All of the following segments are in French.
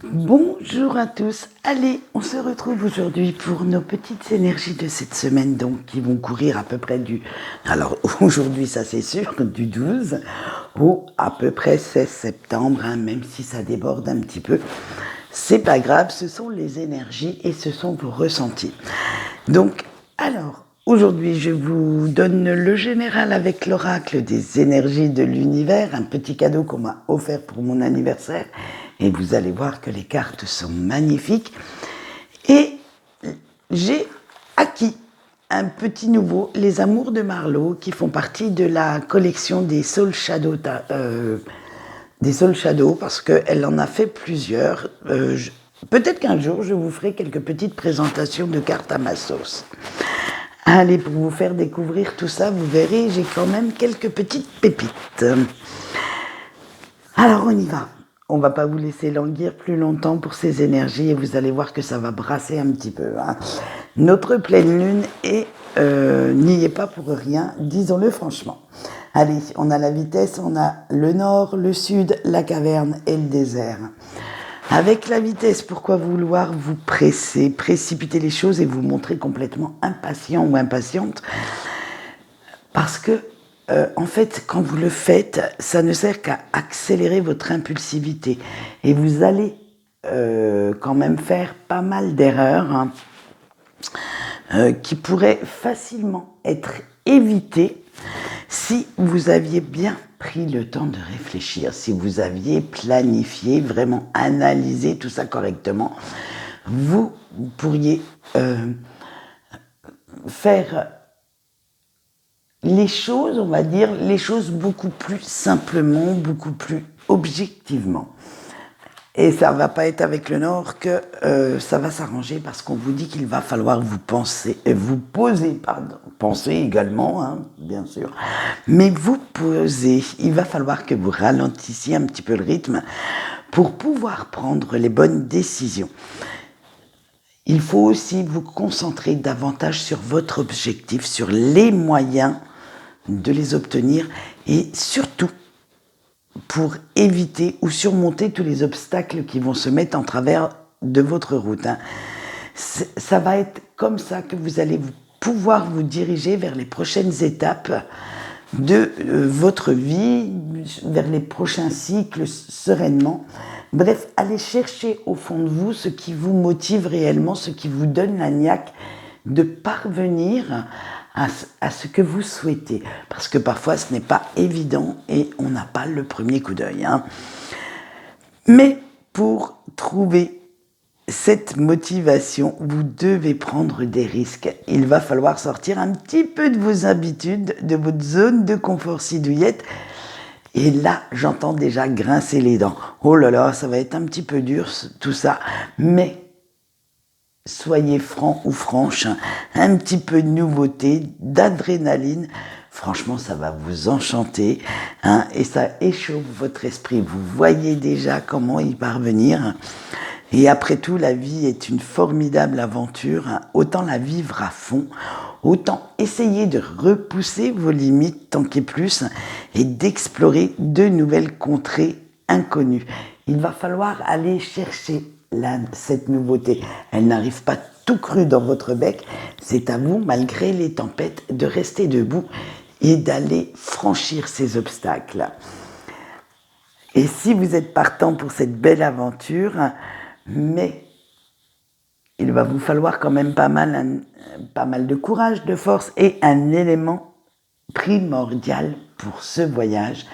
Bonjour à tous. Allez, on se retrouve aujourd'hui pour nos petites énergies de cette semaine, donc qui vont courir à peu près alors aujourd'hui ça c'est sûr, du 12 au à peu près 16 septembre, même si ça déborde un petit peu. C'est pas grave, ce sont les énergies et ce sont vos ressentis. Donc, alors, aujourd'hui, je vous donne le général avec l'oracle des énergies de l'univers, un petit cadeau qu'on m'a offert pour mon anniversaire. Et vous allez voir que les cartes sont magnifiques. Et j'ai acquis un petit nouveau, les Amours de Marlowe, qui font partie de la collection des Soul Shadow, parce qu'elle en a fait plusieurs. Peut-être qu'un jour, je vous ferai quelques petites présentations de cartes à ma sauce. Allez, pour vous faire découvrir tout ça, vous verrez, j'ai quand même quelques petites pépites. Alors, on y va. On va pas vous laisser languir plus longtemps pour ces énergies et vous allez voir que ça va brasser un petit peu. Notre pleine lune n'y est pas pour rien, disons-le franchement. Allez, on a la vitesse, on a le nord, le sud, la caverne et le désert. Avec la vitesse, pourquoi vouloir vous presser, précipiter les choses et vous montrer complètement impatient ou impatiente? Parce que, en fait, quand vous le faites, ça ne sert qu'à accélérer votre impulsivité. Et vous allez quand même faire pas mal d'erreurs qui pourraient facilement être évitées si vous aviez bien pris le temps de réfléchir, si vous aviez planifié, vraiment analysé tout ça correctement, vous pourriez faire les choses, on va dire, les choses beaucoup plus simplement, beaucoup plus objectivement. Et ça va pas être avec le Nord que ça va s'arranger parce qu'on vous dit qu'il va falloir vous penser également, bien sûr, mais vous poser. Il va falloir que vous ralentissiez un petit peu le rythme pour pouvoir prendre les bonnes décisions. Il faut aussi vous concentrer davantage sur votre objectif, sur les moyens de les obtenir et surtout pour éviter ou surmonter tous les obstacles qui vont se mettre en travers de votre route. Ça va être comme ça que vous allez pouvoir vous diriger vers les prochaines étapes de votre vie, vers les prochains cycles sereinement. Bref, allez chercher au fond de vous ce qui vous motive réellement, ce qui vous donne la niaque de parvenir à ce que vous souhaitez. Parce que parfois, ce n'est pas évident et on n'a pas le premier coup d'œil. Mais pour trouver cette motivation, vous devez prendre des risques. Il va falloir sortir un petit peu de vos habitudes, de votre zone de confort sidouillette. Et là, j'entends déjà grincer les dents. Oh là là, ça va être un petit peu dur tout ça. Mais soyez franc ou franche, un petit peu de nouveauté, d'adrénaline. Franchement, ça va vous enchanter et ça échauffe votre esprit. Vous voyez déjà comment y parvenir. Et après tout, la vie est une formidable aventure. Autant la vivre à fond, autant essayer de repousser vos limites tant qu'est plus et d'explorer de nouvelles contrées inconnues. Il va falloir aller chercher cette nouveauté. Elle n'arrive pas tout cru dans votre bec. C'est à vous, malgré les tempêtes, de rester debout et d'aller franchir ces obstacles. Et si vous êtes partant pour cette belle aventure, mais il va vous falloir quand même pas mal de courage, de force et un élément primordial pour ce voyage,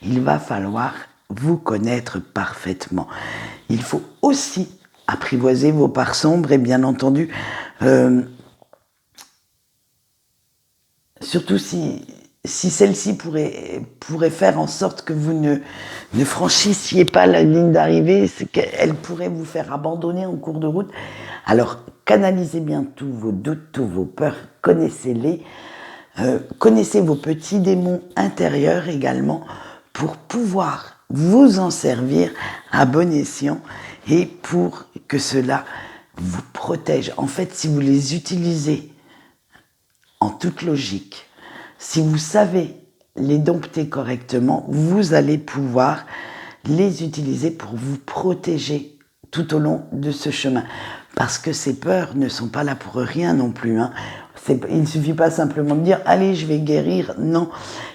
il va falloir vous connaître parfaitement. Il faut aussi apprivoiser vos parts sombres et bien entendu, surtout si celle-ci pourrait faire en sorte que vous ne franchissiez pas la ligne d'arrivée, c'est qu'elle pourrait vous faire abandonner en cours de route. Alors, canalisez bien tous vos doutes, tous vos peurs, connaissez-les. Connaissez vos petits démons intérieurs également pour pouvoir vous en servir à bon escient et pour que cela vous protège. En fait, si vous les utilisez en toute logique, si vous savez les dompter correctement, vous allez pouvoir les utiliser pour vous protéger tout au long de ce chemin. Parce que ces peurs ne sont pas là pour rien non plus. Hein. Il ne suffit pas simplement de dire « allez, je vais guérir ». Non,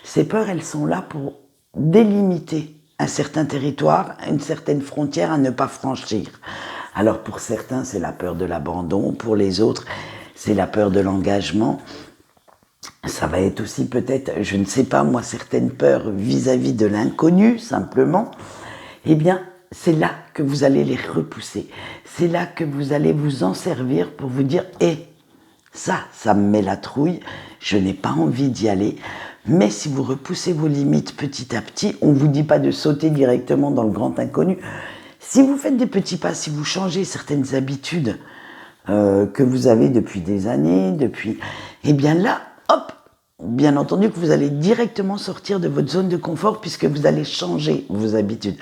ces peurs, elles sont là pour délimiter un certain territoire, une certaine frontière à ne pas franchir. Alors pour certains, c'est la peur de l'abandon, pour les autres, c'est la peur de l'engagement. Ça va être aussi peut-être, je ne sais pas moi, certaines peurs vis-à-vis de l'inconnu, simplement. Eh bien, c'est là que vous allez les repousser. C'est là que vous allez vous en servir pour vous dire « ça me met la trouille, je n'ai pas envie d'y aller ». Mais si vous repoussez vos limites petit à petit, on ne vous dit pas de sauter directement dans le grand inconnu. Si vous faites des petits pas, si vous changez certaines habitudes que vous avez depuis des années, eh bien là, hop, bien entendu que vous allez directement sortir de votre zone de confort puisque vous allez changer vos habitudes.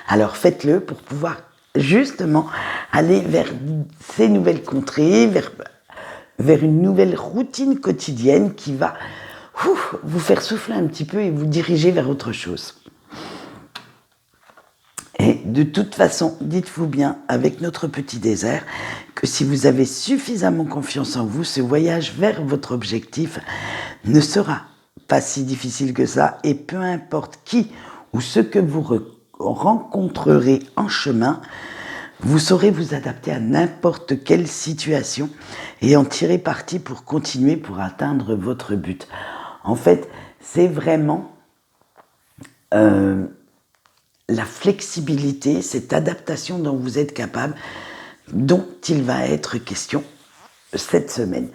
Alors faites-le pour pouvoir justement aller vers ces nouvelles contrées, vers une nouvelle routine quotidienne qui va vous faire souffler un petit peu et vous diriger vers autre chose. Et de toute façon, dites-vous bien, avec notre petit désert, que si vous avez suffisamment confiance en vous, ce voyage vers votre objectif ne sera pas si difficile que ça. Et peu importe qui ou ce que vous rencontrerez en chemin, vous saurez vous adapter à n'importe quelle situation et en tirer parti pour continuer, pour atteindre votre but. En fait, c'est vraiment la flexibilité, cette adaptation dont vous êtes capable, dont il va être question cette semaine.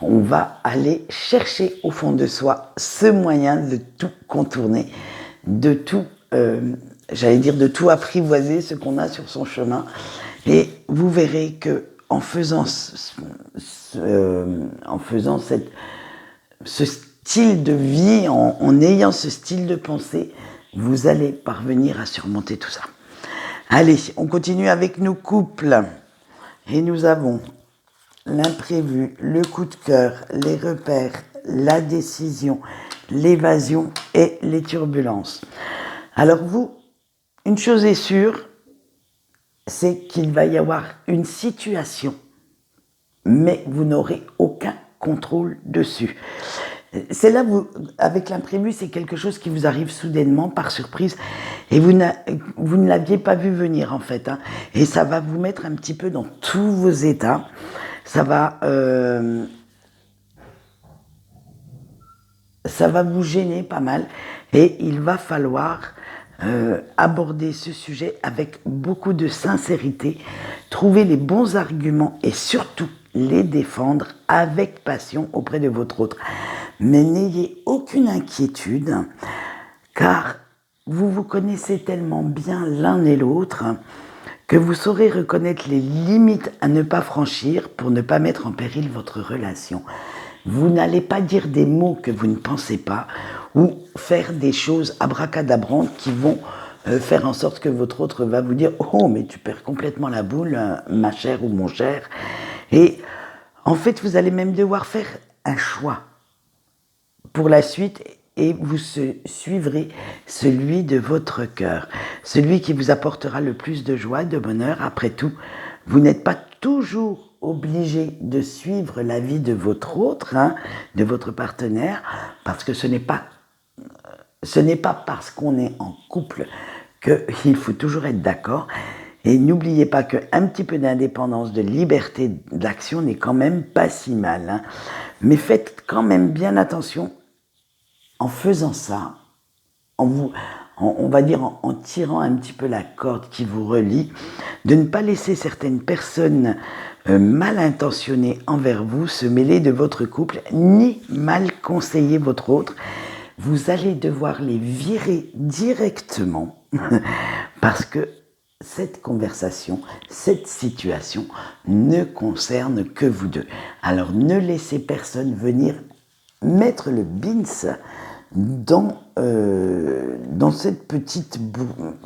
On va aller chercher au fond de soi ce moyen de tout contourner, de tout, de tout apprivoiser, ce qu'on a sur son chemin. Et vous verrez que en faisant ce style de vie, en ayant ce style de pensée, vous allez parvenir à surmonter tout ça. Allez, on continue avec nos couples. Et nous avons l'imprévu, le coup de cœur, les repères, la décision, l'évasion et les turbulences. Alors vous, une chose est sûre, c'est qu'il va y avoir une situation, mais vous n'aurez aucun contrôle dessus. C'est là, avec l'imprévu, c'est quelque chose qui vous arrive soudainement, par surprise, et vous ne l'aviez pas vu venir, en fait. Hein. Et ça va vous mettre un petit peu dans tous vos états. Ça va vous gêner pas mal. Et il va falloir aborder ce sujet avec beaucoup de sincérité, trouver les bons arguments et surtout les défendre avec passion auprès de votre autre. Mais n'ayez aucune inquiétude, car vous vous connaissez tellement bien l'un et l'autre que vous saurez reconnaître les limites à ne pas franchir pour ne pas mettre en péril votre relation. Vous n'allez pas dire des mots que vous ne pensez pas ou faire des choses abracadabrantes qui vont faire en sorte que votre autre va vous dire « Oh, mais tu perds complètement la boule, ma chère ou mon cher ». Et en fait, vous allez même devoir faire un choix pour la suite et vous suivrez celui de votre cœur, celui qui vous apportera le plus de joie, de bonheur. Après tout, vous n'êtes pas toujours obligé de suivre la vie de votre autre, de votre partenaire, parce que ce n'est pas parce qu'on est en couple qu'il faut toujours être d'accord. Et n'oubliez pas qu'un petit peu d'indépendance, de liberté d'action n'est quand même pas si mal. Mais faites quand même bien attention en faisant ça, on va dire en tirant un petit peu la corde qui vous relie, de ne pas laisser certaines personnes mal intentionnées envers vous se mêler de votre couple, ni mal conseiller votre autre. Vous allez devoir les virer directement parce que cette conversation, cette situation ne concerne que vous deux. Alors ne laissez personne venir mettre le bins dans cette petite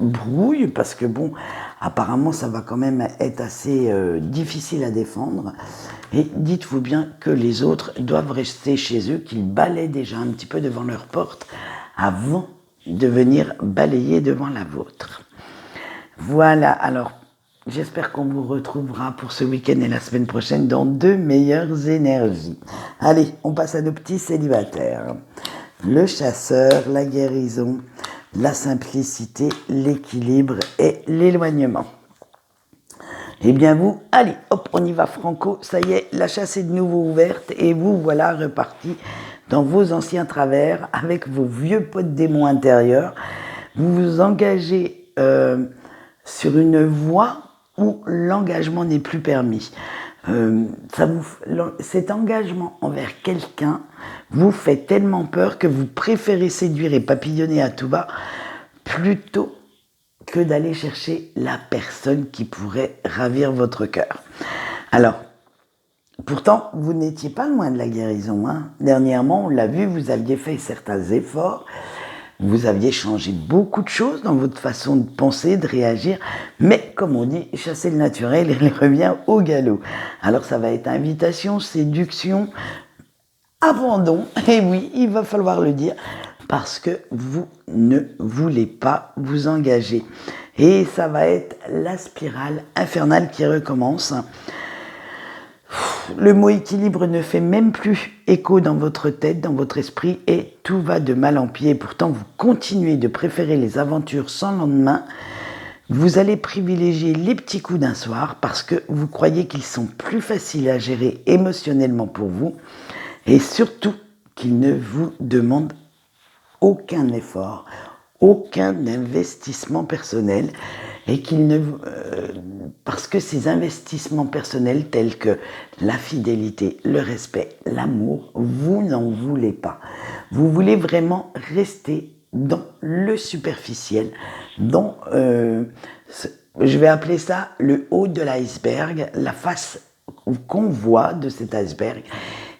brouille, parce que bon, apparemment ça va quand même être assez difficile à défendre. Et dites-vous bien que les autres doivent rester chez eux, qu'ils balaient déjà un petit peu devant leur porte avant de venir balayer devant la vôtre. Voilà, alors J'espère qu'on vous retrouvera pour ce week-end et la semaine prochaine dans de meilleures énergies. Allez, on passe à nos petits célibataires. Le chasseur, la guérison, la simplicité, l'équilibre et l'éloignement. Eh bien vous, allez, hop, on y va franco, ça y est, la chasse est de nouveau ouverte et vous voilà repartis dans vos anciens travers avec vos vieux potes démons intérieurs. Vous vous engagez sur une voie où l'engagement n'est plus permis. Cet engagement envers quelqu'un vous fait tellement peur que vous préférez séduire et papillonner à tout va plutôt que d'aller chercher la personne qui pourrait ravir votre cœur. Alors, pourtant, vous n'étiez pas loin de la guérison. Hein. Dernièrement, on l'a vu, vous aviez fait certains efforts, vous aviez changé beaucoup de choses dans votre façon de penser, de réagir, mais comme on dit, chasser le naturel, il revient au galop. Alors ça va être invitation, séduction, abandon, et oui, il va falloir le dire, parce que vous ne voulez pas vous engager. Et ça va être la spirale infernale qui recommence. Le mot équilibre ne fait même plus écho dans votre tête, dans votre esprit, et tout va de mal en pis. Et pourtant, vous continuez de préférer les aventures sans lendemain. Vous allez privilégier les petits coups d'un soir parce que vous croyez qu'ils sont plus faciles à gérer émotionnellement pour vous, et surtout qu'ils ne vous demandent aucun effort, aucun investissement personnel, et parce que ces investissements personnels tels que la fidélité, le respect, l'amour, vous n'en voulez pas. Vous voulez vraiment rester dans le superficiel, dans, je vais appeler ça le haut de l'iceberg, la face qu'on voit de cet iceberg.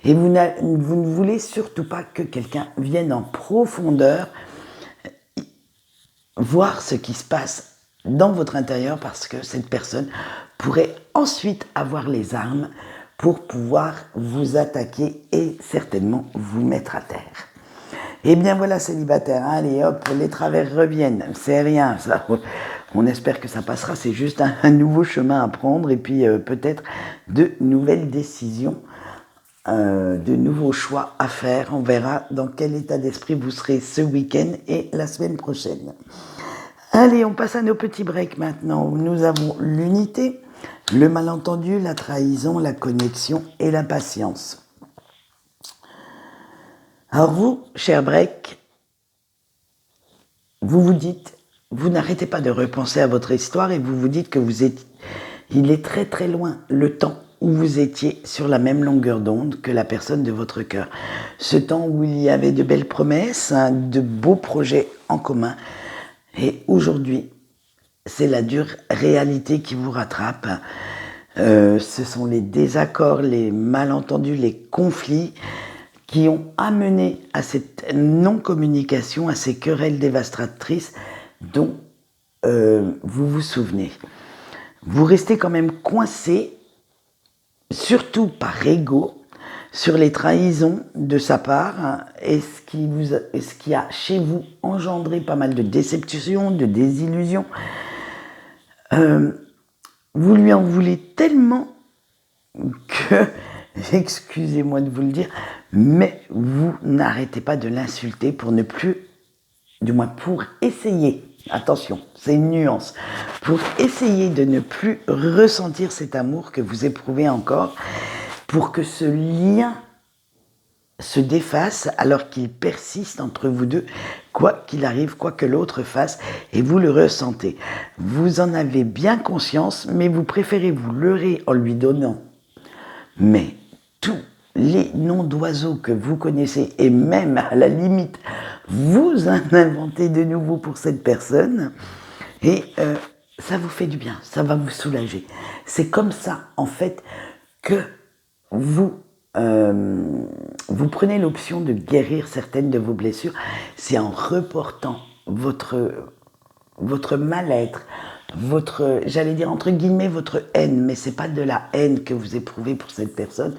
Et vous ne voulez surtout pas que quelqu'un vienne en profondeur voir ce qui se passe dans votre intérieur, parce que cette personne pourrait ensuite avoir les armes pour pouvoir vous attaquer et certainement vous mettre à terre. Et bien voilà, célibataire, allez hop, les travers reviennent, c'est rien, ça. On espère que ça passera, c'est juste un nouveau chemin à prendre et puis peut-être de nouvelles décisions, de nouveaux choix à faire. On verra dans quel état d'esprit vous serez ce week-end et la semaine prochaine. Allez, on passe à nos petits breaks maintenant, où nous avons l'unité, le malentendu, la trahison, la connexion et la patience. Alors vous, cher break, vous vous dites, vous n'arrêtez pas de repenser à votre histoire et vous vous dites que il est très très loin le temps où vous étiez sur la même longueur d'onde que la personne de votre cœur. Ce temps où il y avait de belles promesses, de beaux projets en commun. Et aujourd'hui, c'est la dure réalité qui vous rattrape. Ce sont les désaccords, les malentendus, les conflits qui ont amené à cette non-communication, à ces querelles dévastatrices dont vous vous souvenez. Vous restez quand même coincé, surtout par ego, sur les trahisons de sa part, et ce qui a chez vous engendré pas mal de déceptions, de désillusions. Vous lui en voulez tellement que, excusez-moi de vous le dire, mais vous n'arrêtez pas de l'insulter pour ne plus, du moins pour essayer, attention, c'est une nuance, pour essayer de ne plus ressentir cet amour que vous éprouvez encore, pour que ce lien se défasse alors qu'il persiste entre vous deux, quoi qu'il arrive, quoi que l'autre fasse, et vous le ressentez. Vous en avez bien conscience, mais vous préférez vous leurrer en lui donnant. Mais tous les noms d'oiseaux que vous connaissez, et même à la limite, vous en inventez de nouveau pour cette personne, et ça vous fait du bien, ça va vous soulager. C'est comme ça, en fait, que vous prenez l'option de guérir certaines de vos blessures. C'est en reportant votre mal-être, j'allais dire entre guillemets votre haine, mais c'est pas de la haine que vous éprouvez pour cette personne,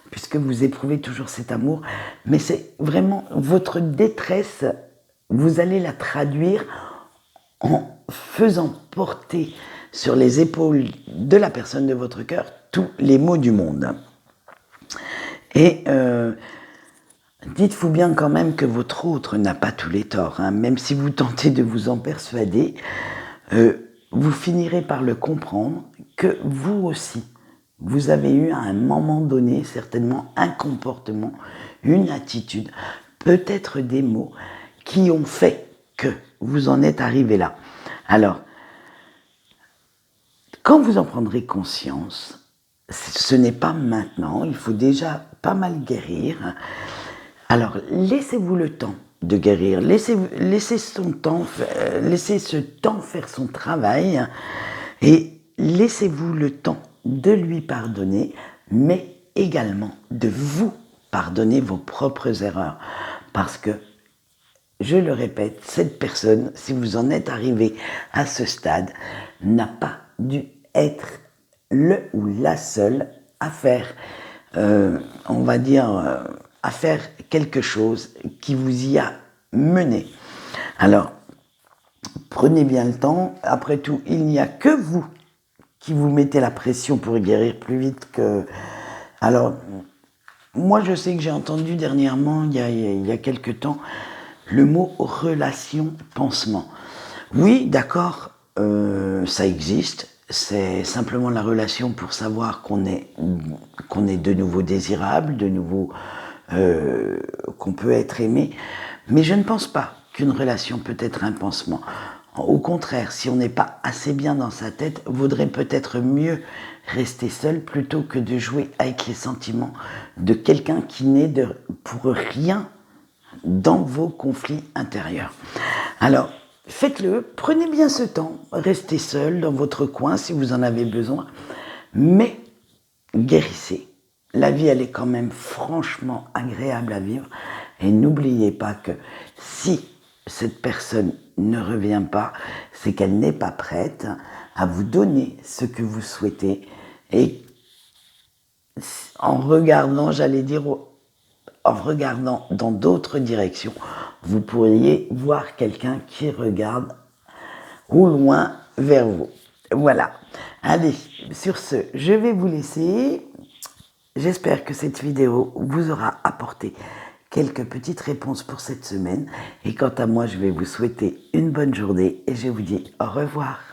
puisque vous éprouvez toujours cet amour, mais c'est vraiment votre détresse, vous allez la traduire en faisant porter sur les épaules de la personne de votre cœur tous les maux du monde. Et dites-vous bien quand même que votre autre n'a pas tous les torts, hein. Même si vous tentez de vous en persuader, vous finirez par le comprendre que vous aussi, vous avez eu à un moment donné certainement un comportement, une attitude, peut-être des mots qui ont fait que vous en êtes arrivé là. Alors, quand vous en prendrez conscience, ce n'est pas maintenant, il faut déjà pas mal guérir. Alors, laissez-vous le temps de guérir, laissez ce temps faire son travail et laissez-vous le temps de lui pardonner, mais également de vous pardonner vos propres erreurs. Parce que, je le répète, cette personne, si vous en êtes arrivé à ce stade, n'a pas dû être le ou la seule à faire, on va dire, à faire quelque chose qui vous y a mené. Alors, prenez bien le temps. Après tout, il n'y a que vous qui vous mettez la pression pour guérir plus vite que... Alors, moi, je sais que j'ai entendu dernièrement, il y a quelque temps, le mot relation-pansement. Oui, d'accord, ça existe. C'est simplement la relation pour savoir qu'on est de nouveau désirable, de nouveau qu'on peut être aimé. Mais je ne pense pas qu'une relation peut être un pansement. Au contraire, si on n'est pas assez bien dans sa tête, vaudrait peut-être mieux rester seul plutôt que de jouer avec les sentiments de quelqu'un qui n'est pour rien dans vos conflits intérieurs. Alors, faites-le, prenez bien ce temps, restez seul dans votre coin si vous en avez besoin, mais guérissez. La vie, elle est quand même franchement agréable à vivre. Et n'oubliez pas que si cette personne ne revient pas, c'est qu'elle n'est pas prête à vous donner ce que vous souhaitez. Et en regardant, en regardant dans d'autres directions, vous pourriez voir quelqu'un qui regarde au loin vers vous. Voilà. Allez, sur ce, je vais vous laisser. J'espère que cette vidéo vous aura apporté quelques petites réponses pour cette semaine. Et quant à moi, je vais vous souhaiter une bonne journée et je vous dis au revoir.